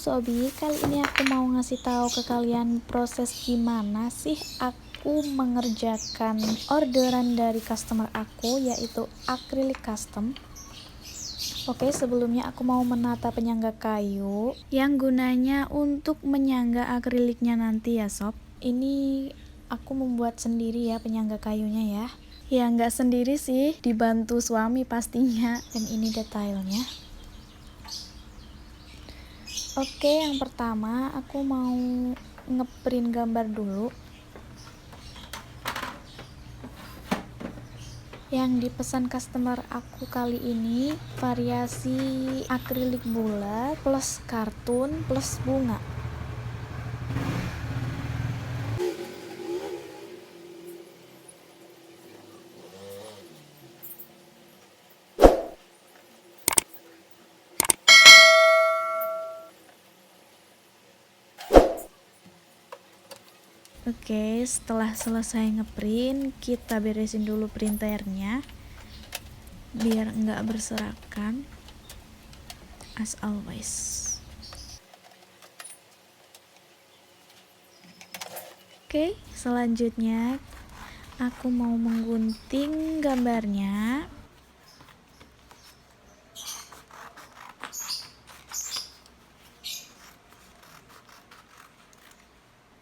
Sobi, kali ini aku mau ngasih tahu ke kalian proses gimana sih aku mengerjakan orderan dari customer aku, yaitu akrilik custom. Oke, sebelumnya aku mau menata penyangga kayu yang gunanya untuk menyangga akriliknya nanti ya sob. Ini aku membuat sendiri ya penyangga kayunya ya. Ya nggak sendiri sih, dibantu suami pastinya. Dan ini detailnya. Oke, yang pertama aku mau ngeprint gambar dulu. Yang dipesan customer aku kali ini variasi akrilik bulat plus kartun plus bunga. Oke, setelah selesai ngeprint, kita beresin dulu printernya biar nggak berserakan, as always. Oke, selanjutnya aku mau menggunting gambarnya.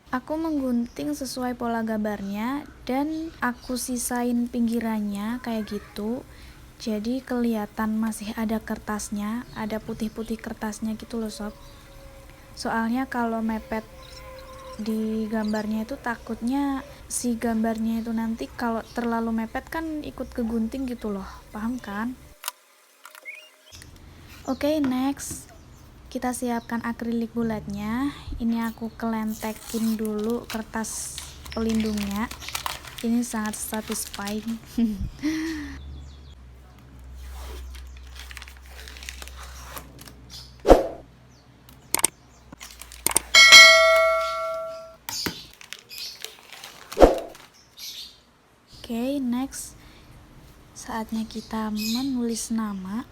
Aku menggunting sesuai pola gambarnya dan aku sisain pinggirannya kayak gitu. Jadi kelihatan masih ada kertasnya, ada putih-putih kertasnya gitu loh sob. Soalnya kalau mepet di gambarnya itu takutnya si gambarnya itu nanti kalau terlalu mepet kan ikut kegunting gitu loh, paham kan? Oke, next kita siapkan akrilik bulatnya. Ini aku kelentekin dulu kertas pelindungnya. Ini sangat satisfying. Oke, next saatnya kita menulis nama.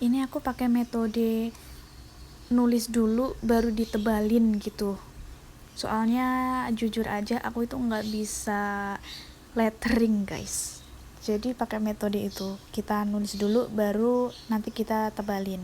Ini aku pakai metode nulis dulu baru ditebalin gitu. Soalnya jujur aja aku itu nggak bisa lettering guys. Jadi pakai metode itu, kita nulis dulu baru nanti kita tebalin.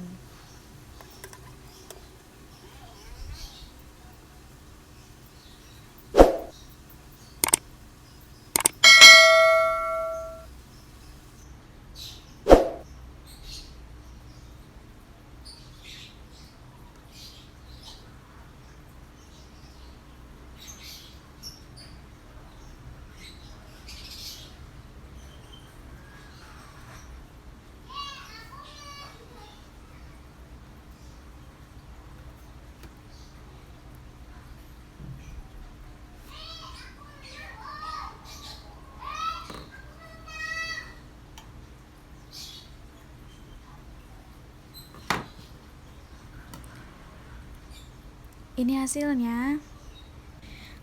Ini hasilnya.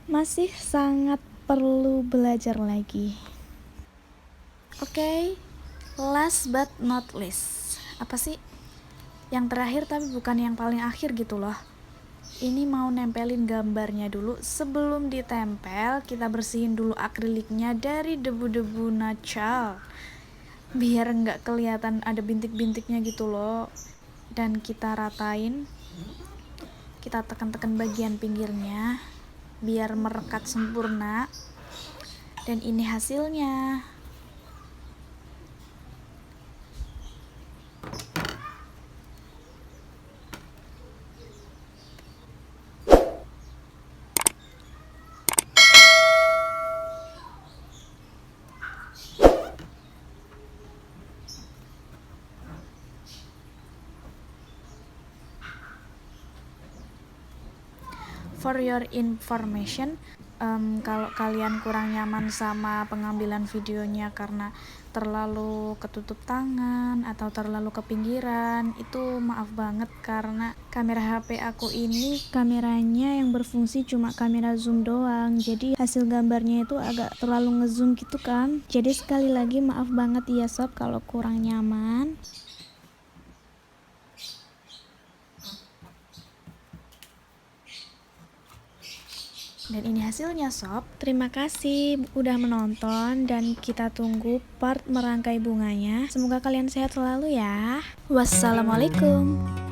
Masih sangat perlu belajar lagi. Oke, last but not least. Apa sih? Yang terakhir tapi bukan yang paling akhir gitu loh. Ini mau nempelin gambarnya dulu. Sebelum ditempel, kita bersihin dulu akriliknya dari debu-debu nacal. Biar nggak kelihatan ada bintik-bintiknya gitu loh. Dan kita ratain. Kita tekan-tekan bagian pinggirnya biar merekat sempurna. Dan ini hasilnya. For your information, kalau kalian kurang nyaman sama pengambilan videonya karena terlalu ketutup tangan atau terlalu ke pinggiran, itu maaf banget karena kamera HP aku ini kameranya yang berfungsi cuma kamera zoom doang, jadi hasil gambarnya itu agak terlalu ngezoom gitu kan. Jadi sekali lagi maaf banget ya sob kalau kurang nyaman. Dan ini hasilnya sob. Terima kasih udah menonton dan kita tunggu part merangkai bunganya. Semoga kalian sehat selalu ya. Wassalamualaikum.